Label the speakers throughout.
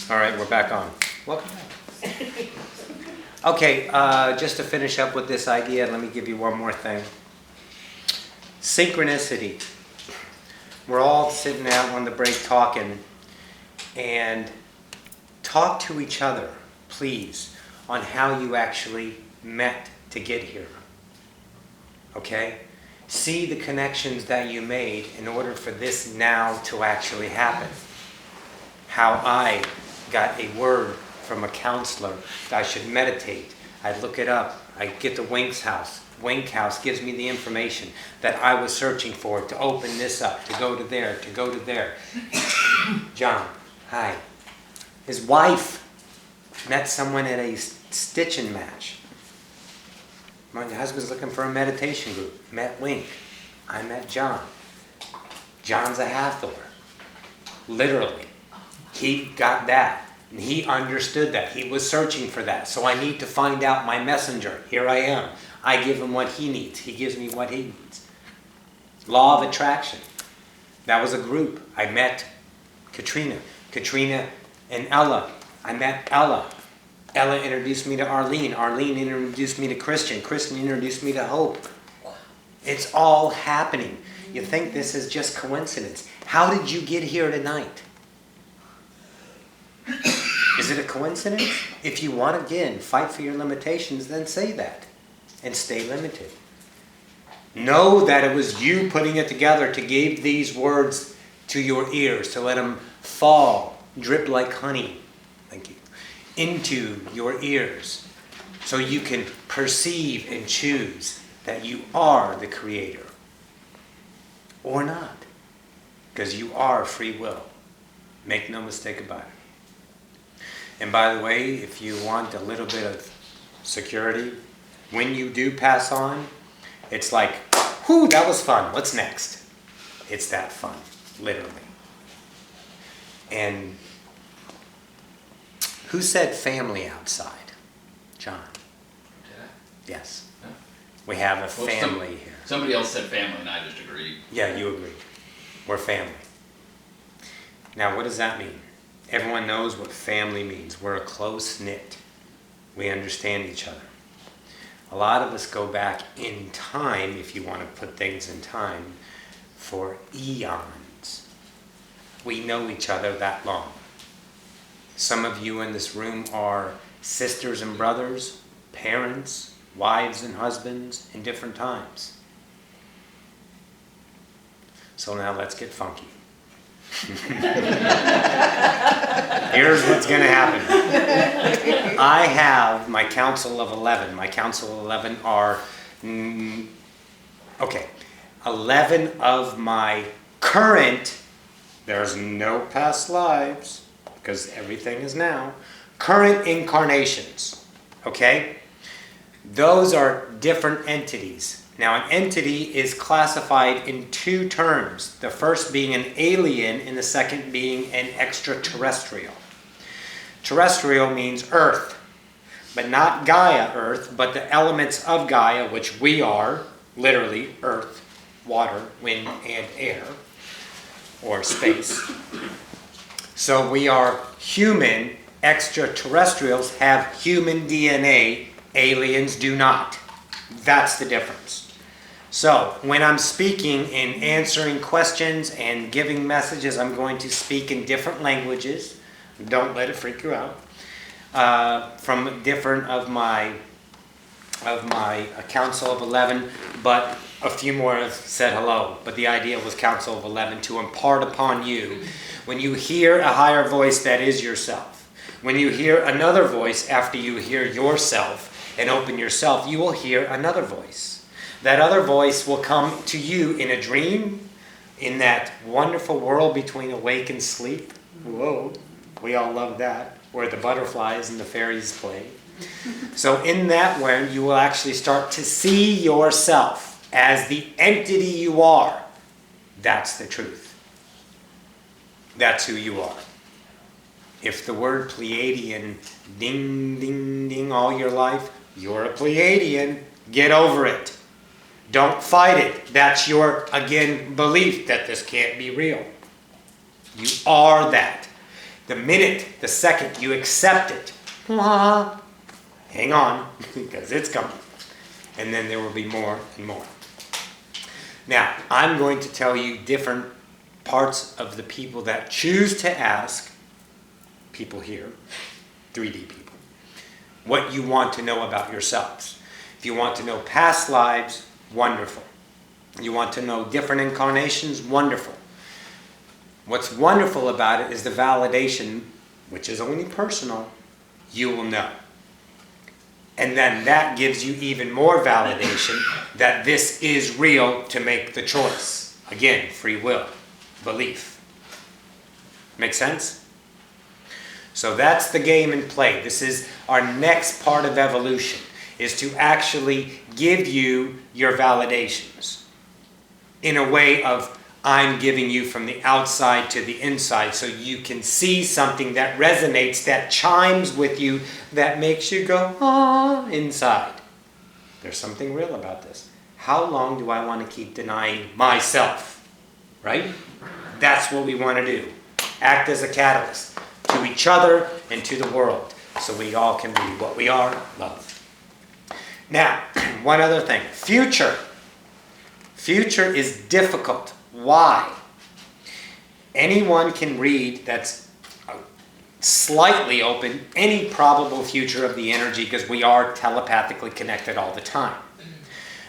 Speaker 1: All right, we're back on. Welcome back. Okay, just to finish up with this idea, let me give you one more thing. Synchronicity. We're all sitting out on the break talking, and talk to each other, please, on how you actually met to get here. Okay? See the connections that you made in order for this now to actually happen. How I got a word from a counselor that I should meditate. I look it up. I get to Wink's house. Wink House gives me the information that I was searching for to open this up, to go to there, to go to there. John, hi. His wife met someone at a stitching match. My husband's looking for a meditation group. Met Wink. I met John. John's a Hathor. Literally. He got that. And he understood that. He was searching for that. So I need to find out my messenger. Here I am. I give him what he needs. He gives me what he needs. Law of attraction. That was a group. I met Katrina. Katrina and Ella. I met Ella. Ella introduced me to Arlene. Arlene introduced me to Christian. Christian introduced me to Hope. It's all happening. You think this is just coincidence. How did you get here tonight? Is it a coincidence? If you want to, again, fight for your limitations, then say that. And stay limited. Know that it was you putting it together to give these words to your ears, to let them fall, drip like honey, thank you, into your ears, so you can perceive and choose that you are the creator. Or not. Because you are free will. Make no mistake about it. And by the way, if you want a little bit of security, when you do pass on, it's like, whew, that was fun. What's next? It's that fun, literally. And who said family outside? John.
Speaker 2: Did I?
Speaker 1: Yes.
Speaker 2: No.
Speaker 1: We have a family here.
Speaker 2: Somebody else said family and I just agreed.
Speaker 1: Yeah, you agreed. We're family. Now, what does that mean? Everyone knows what family means. We're a close-knit. We understand each other. A lot of us go back in time, if you want to put things in time, for eons. We know each other that long. Some of you in this room are sisters and brothers, parents, wives and husbands in different times. So now let's get funky. Here's what's going to happen. I have my council of 11. My council of 11 are, 11 of my current, there's no past lives, because everything is now, current incarnations. Okay? Those are different entities. Now, an entity is classified in two terms. The first being an alien and the second being an extraterrestrial. Terrestrial means Earth, but not Gaia Earth, but the elements of Gaia, which we are, literally Earth, water, wind, and air, or space. So we are human. Extraterrestrials have human DNA. Aliens do not. That's the difference. So, when I'm speaking and answering questions and giving messages, I'm going to speak in different languages. Don't let it freak you out. From different of my Council of 11, but a few more have said hello. But the idea was Council of 11 to impart upon you. When you hear a higher voice, that is yourself. When you hear another voice after you hear yourself and open yourself, you will hear another voice. That other voice will come to you in a dream, in that wonderful world between awake and sleep. Whoa, we all love that, where the butterflies and the fairies play. So in that way, you will actually start to see yourself as the entity you are. That's the truth. That's who you are. If the word Pleiadian ding, ding, ding all your life, you're a Pleiadian. Get over it. Don't fight it. That's your, again, belief that this can't be real. You are that. The minute, the second you accept it, hang on, because it's coming. And then there will be more and more. Now, I'm going to tell you different parts of the people that choose to ask, people here, 3D people, what you want to know about yourselves. If you want to know past lives, wonderful. You want to know different incarnations, wonderful. What's wonderful about it is the validation, which is only personal, you will know. And then that gives you even more validation that this is real to make the choice. Again, free will, belief. Make sense? So that's the game in play. This is our next part of evolution, is to actually give you your validations in a way of I'm giving you from the outside to the inside so you can see something that resonates, that chimes with you, that makes you go, inside. There's something real about this. How long do I want to keep denying myself? Right? That's what we want to do. Act as a catalyst to each other and to the world so we all can be what we are, love. Now, one other thing. Future. Future is difficult. Why? Anyone can read that's slightly open any probable future of the energy because we are telepathically connected all the time.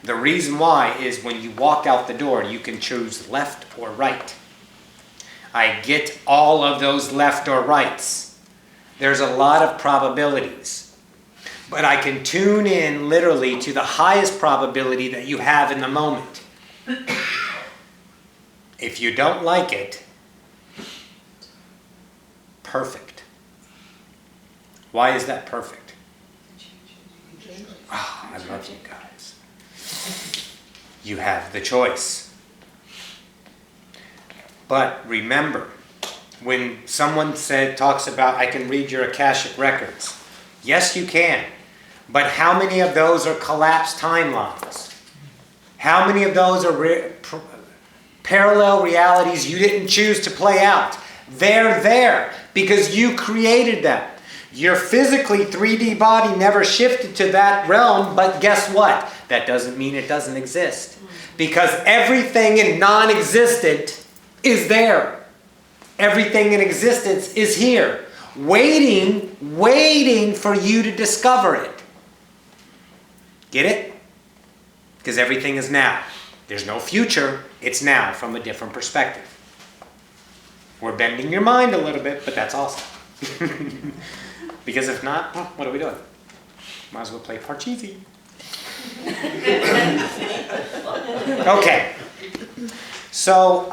Speaker 1: The reason why is when you walk out the door, you can choose left or right. I get all of those left or rights. There's a lot of probabilities. But I can tune in literally to the highest probability that you have in the moment. If you don't like it, perfect. Why is that perfect? Oh, I love you guys. You have the choice. But remember, when someone talks about, I can read your Akashic records. Yes, you can. But how many of those are collapsed timelines? How many of those are parallel realities you didn't choose to play out? They're there because you created them. Your physically 3D body never shifted to that realm, but guess what? That doesn't mean it doesn't exist. Because everything in non-existent is there. Everything in existence is here, waiting for you to discover it. Get it? Because everything is now. There's no future. It's now from a different perspective. We're bending your mind a little bit, but that's awesome. Because if not, what are we doing? Might as well play Parcheesi. Okay. So,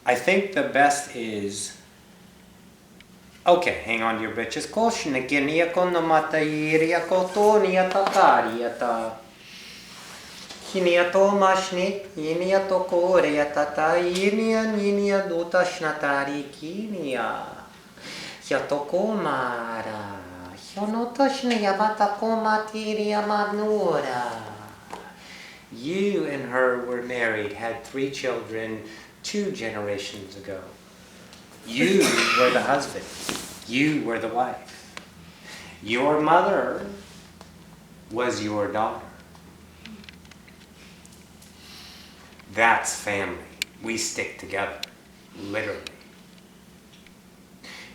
Speaker 1: I think the best is... Okay, hang on to your bitches. Koshna kinia kono mata iria kotonia tatariata. Kinia to mashni, inia to korea tata, inia duta shnatari kinia. Yatoko mara. Yonotoshna yabata komatiria manura. You and her were married, had 3 children 2 generations ago. You were the husband. You were the wife. Your mother was your daughter. That's family. We stick together, literally.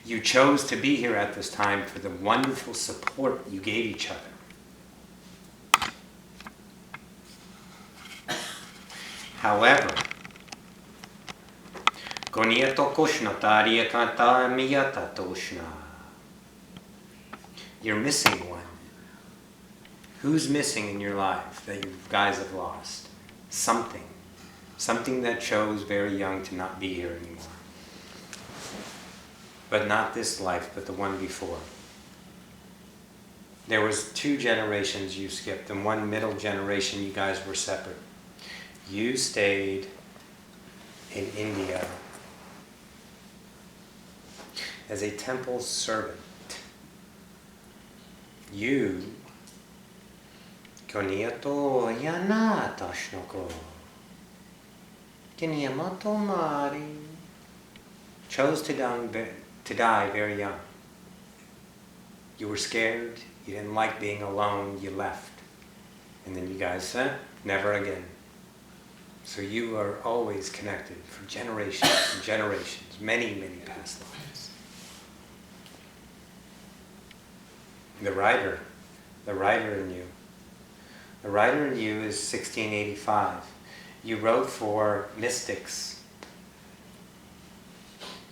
Speaker 1: You chose to be here at this time for the wonderful support you gave each other. However, you're missing one. Who's missing in your life that you guys have lost? Something. Something that chose very young to not be here anymore. But not this life, but the one before. There was 2 generations you skipped, and 1 middle generation you guys were separate. You stayed in India as a temple servant. You Koniato yana tashnoko. Kiniamato mari. chose to die very young. You were scared, you didn't like being alone, you left. And then you guys said, never again. So you are always connected for generations and generations, many, many past lives. The writer in you. The writer in you is 1685. You wrote for mystics.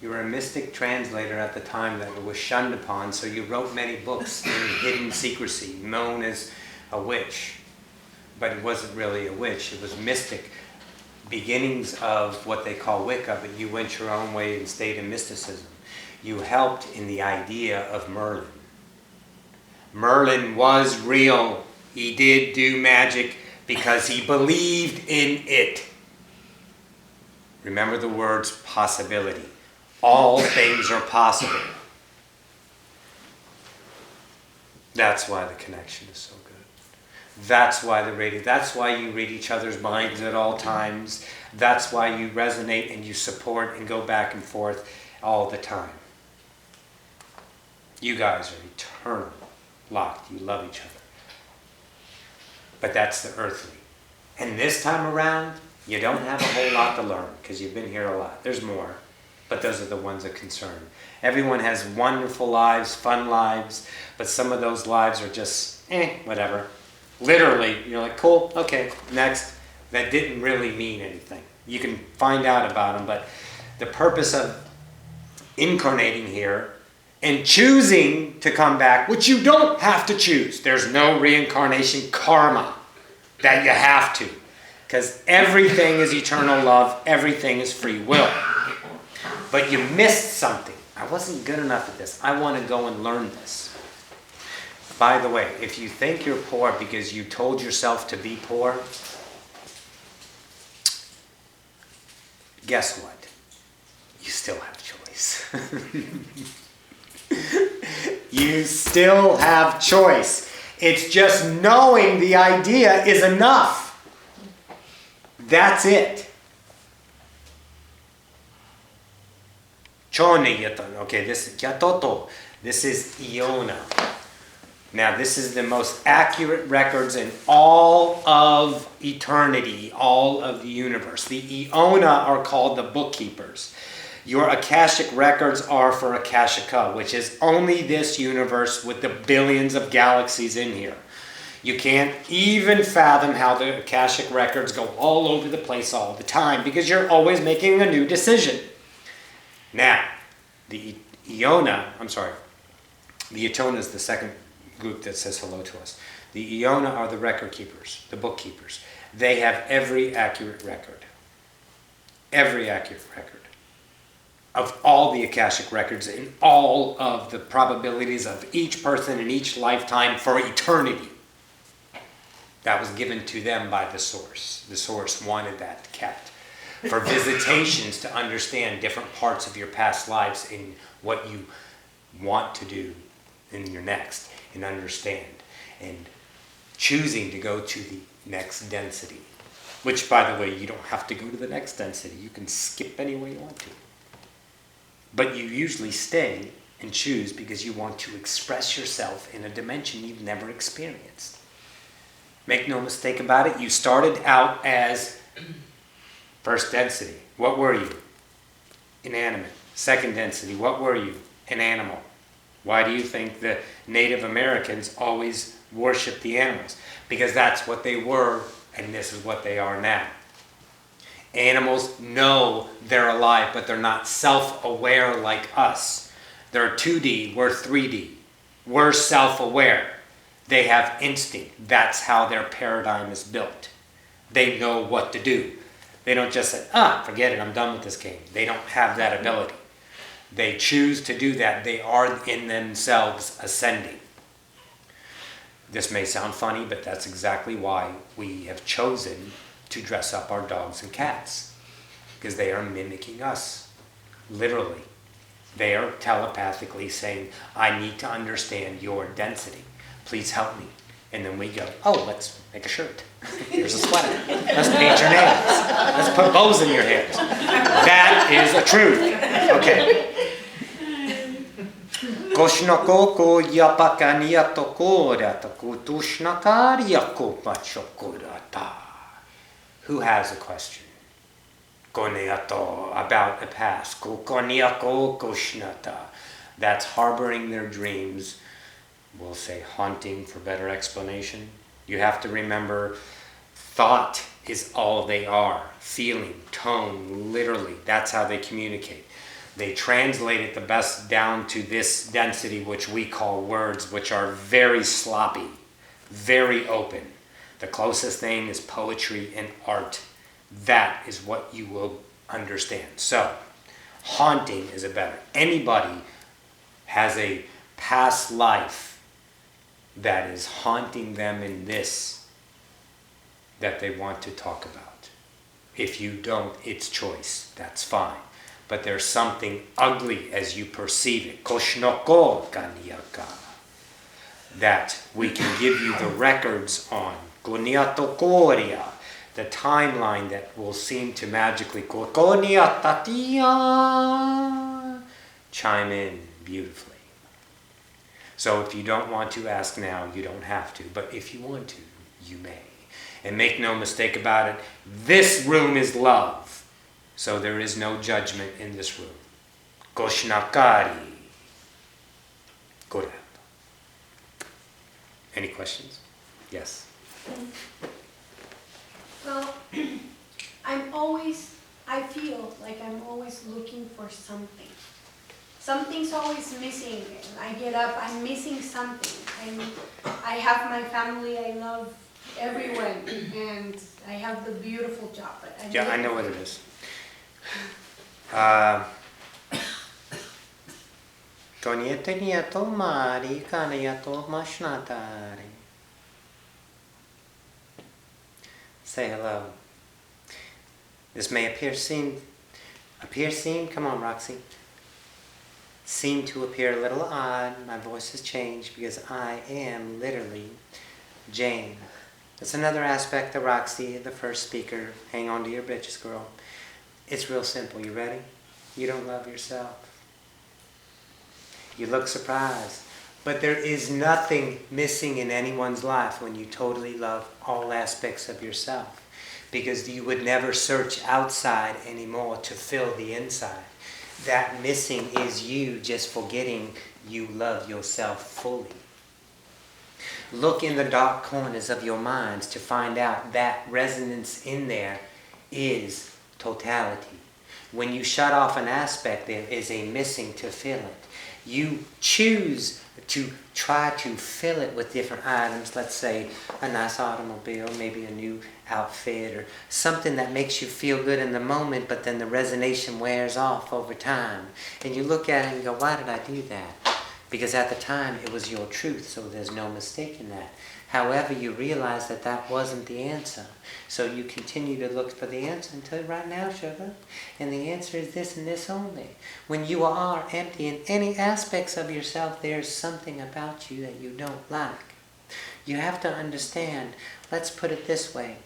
Speaker 1: You were a mystic translator at the time that was shunned upon, so you wrote many books in hidden secrecy, known as a witch. But it wasn't really a witch, it was mystic. Beginnings of what they call Wicca, but you went your own way and stayed in mysticism. You helped in the idea of Merlin. Merlin was real. He did do magic because he believed in it. Remember the words possibility. All things are possible. That's why the connection is so good. That's why that's why you read each other's minds at all times. That's why you resonate and you support and go back and forth all the time. You guys are eternal, locked. You love each other. But that's the earthly. And this time around, you don't have a whole lot to learn because you've been here a lot. There's more, but those are the ones that concern. Everyone has wonderful lives, fun lives, but some of those lives are just, whatever. Literally, you're like, cool, okay, next. That didn't really mean anything. You can find out about them, but the purpose of incarnating here and choosing to come back, which you don't have to choose. There's no reincarnation karma that you have to. Because everything is eternal love. Everything is free will. But you missed something. I wasn't good enough at this. I want to go and learn this. By the way, if you think you're poor because you told yourself to be poor, guess what? You still have choice. You still have choice. It's just knowing the idea is enough. That's it. Okay, this is Yatoto. This is Iona. Now, this is the most accurate records in all of eternity, all of the universe. The Iona are called the bookkeepers. Your Akashic records are for Akashica, which is only this universe with the billions of galaxies in here. You can't even fathom how the Akashic records go all over the place all the time because you're always making a new decision. Now, the Iona is the second group that says hello to us. The Iona are the record keepers, the bookkeepers. They have every accurate record. Every accurate record of all the Akashic records and all of the probabilities of each person in each lifetime for eternity. That was given to them by the source. The source wanted that kept for visitations to understand different parts of your past lives and what you want to do in your next and understand and choosing to go to the next density, which, by the way, you don't have to go to the next density. You can skip anywhere you want to. But you usually stay and choose because you want to express yourself in a dimension you've never experienced. Make no mistake about it, you started out as first density. What were you? Inanimate. Second density. What were you? An animal. Why do you think the Native Americans always worshiped the animals? Because that's what they were, and this is what they are now. Animals know they're alive, but they're not self-aware like us. They're 2D, we're 3D. We're self-aware. They have instinct. That's how their paradigm is built. They know what to do. They don't just say, forget it, I'm done with this game. They don't have that ability. They choose to do that. They are in themselves ascending. This may sound funny, but that's exactly why we have chosen to dress up our dogs and cats. Because they are mimicking us. Literally. They are telepathically saying, I need to understand your density. Please help me. And then we go, let's make a shirt. Here's a sweater. Let's paint your nails. Let's put bows in your hairs. That is a truth. Okay. Koshnakoko yapakaniatokora takutushnakariakopachokorata. Who has a question? Koneato, about the past. Kokoniako koshnata. That's harboring their dreams. We'll say haunting for better explanation. You have to remember, thought is all they are. Feeling, tone, literally. That's how they communicate. They translate it the best down to this density, which we call words, which are very sloppy, very open. The closest thing is poetry and art. That is what you will understand. So, haunting is a better. Anybody has a past life that is haunting them in this that they want to talk about. If you don't, it's choice. That's fine. But there's something ugly as you perceive it. Koshnoko kanyaka. That we can give you the records on. Koniatokoria. The timeline that will seem to magically chime in beautifully. So if you don't want to ask now, you don't have to. But if you want to, you may. And make no mistake about it, this room is love. So there is no judgment in this room. Koshnakari. Good. Any questions? Yes.
Speaker 3: Well, I feel like I'm always looking for something. Something's always missing. I get up, I'm missing something. I have my family, I love everyone, and I have the beautiful job. But
Speaker 1: I know what it is. Say hello. This may seem, come on Roxy. Seem to appear a little odd. My voice has changed because I am literally Jane. That's another aspect of Roxy, the first speaker. Hang on to your britches, girl. It's real simple. You ready? You don't love yourself. You look surprised. But there is nothing missing in anyone's life when you totally love all aspects of yourself. Because you would never search outside anymore to fill the inside. That missing is you just forgetting you love yourself fully. Look in the dark corners of your minds to find out that resonance in there is totality. When you shut off an aspect, there is a missing to fill it. You choose to try to fill it with different items, let's say a nice automobile, maybe a new outfit, or something that makes you feel good in the moment, but then the resonance wears off over time. And you look at it and go, why did I do that? Because at the time it was your truth, so there's no mistake in that. However, you realize that that wasn't the answer. So you continue to look for the answer until right now, sugar. And the answer is this and this only. When you are empty in any aspects of yourself, there's something about you that you don't like. You have to understand, let's put it this way.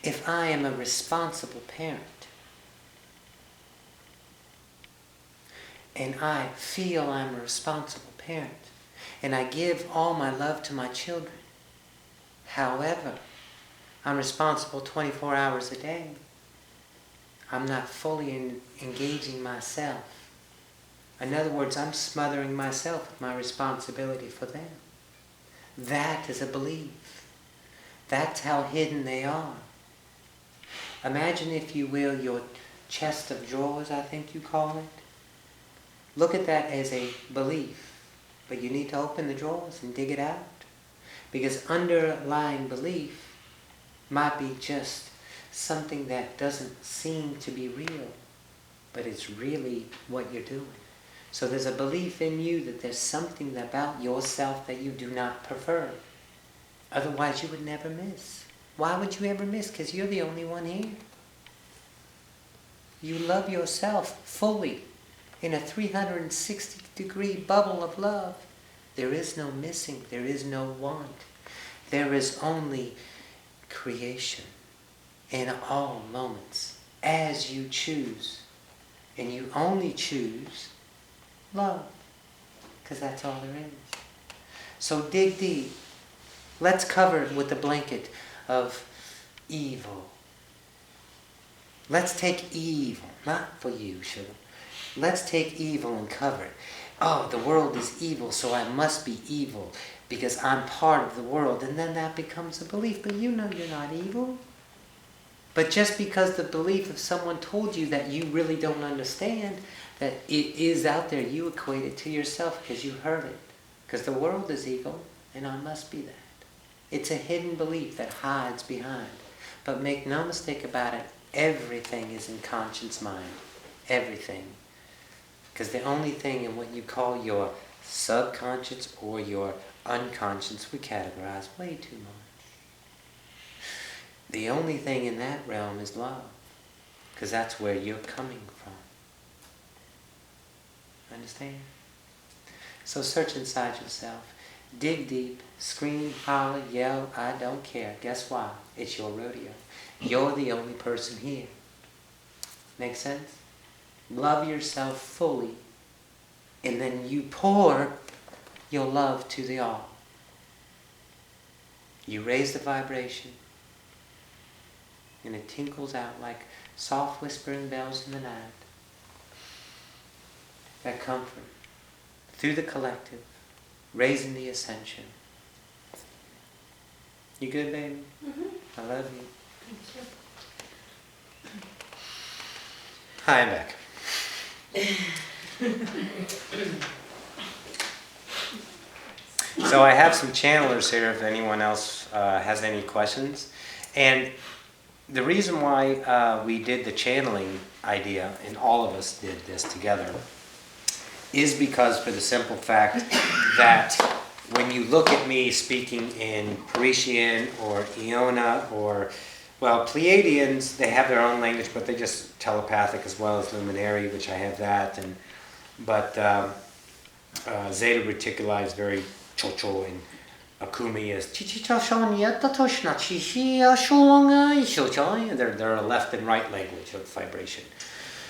Speaker 1: If I am a responsible parent, and I feel I'm a responsible parent, and I give all my love to my children, however, I'm responsible 24 hours a day, I'm not fully engaging myself. In other words, I'm smothering myself with my responsibility for them. That is a belief. That's how hidden they are. Imagine, if you will, your chest of drawers, I think you call it. Look at that as a belief. But you need to open the drawers and dig it out. Because underlying belief might be just something that doesn't seem to be real, but it's really what you're doing. So there's a belief in you that there's something about yourself that you do not prefer. Otherwise you would never miss. Why would you ever miss? Because you're the only one here. You love yourself fully in a 360-degree bubble of love. There is no missing. There is no want. There is only creation in all moments as you choose And you only choose love. Because that's all there is. So dig deep. Let's cover it with the blanket of evil. Let's take evil, not for you, sugar. Let's take evil and cover it. Oh, the world is evil, so I must be evil because I'm part of the world. And then that becomes a belief. But you know you're not evil. But just because the belief of someone told you that you really don't understand, that it is out there, you equate it to yourself because you heard it. Because the world is evil, and I must be that. It's a hidden belief that hides behind. But make no mistake about it, everything is in conscience mind. Everything. Because the only thing in what you call your subconscious or your unconscious, we categorize way too much. The only thing in that realm is love. Because that's where you're coming from. Understand? So search inside yourself. Dig deep. Scream, holler, yell, I don't care. Guess why? It's your rodeo. You're the only person here. Make sense? Love yourself fully. And then you pour your love to the all. You raise the vibration. And it tinkles out like soft whispering bells in the night. That comfort. Through the collective. Raising the ascension. You good, baby? Mm-hmm. I love you.
Speaker 3: Thank you.
Speaker 1: Hi, I'm back. So I have some channelers here if anyone else has any questions. And the reason why we did the channeling idea, and all of us did this together, is because for the simple fact that when you look at me speaking in Parisian or Iona or, well, Pleiadians, they have their own language, but they're just telepathic as well as Luminary, which I have that. But Zeta Reticuli is very chocho, and Akumi is they're a left and right language of vibration.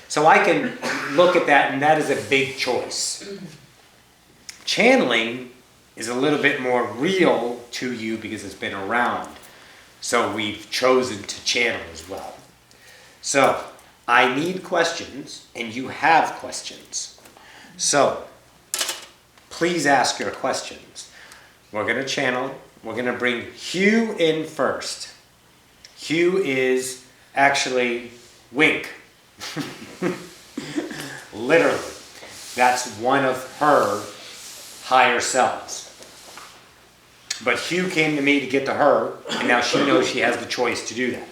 Speaker 1: So I can look at that, and that is a big choice. Channeling is a little bit more real to you because it's been around. So we've chosen to channel as well. So I need questions, and you have questions. So please ask your questions. We're going to channel. We're going to bring Hugh in first. Hugh is actually Wink. Literally. That's one of her higher selves. But Hugh came to me to get to her, and now she knows she has the choice to do that.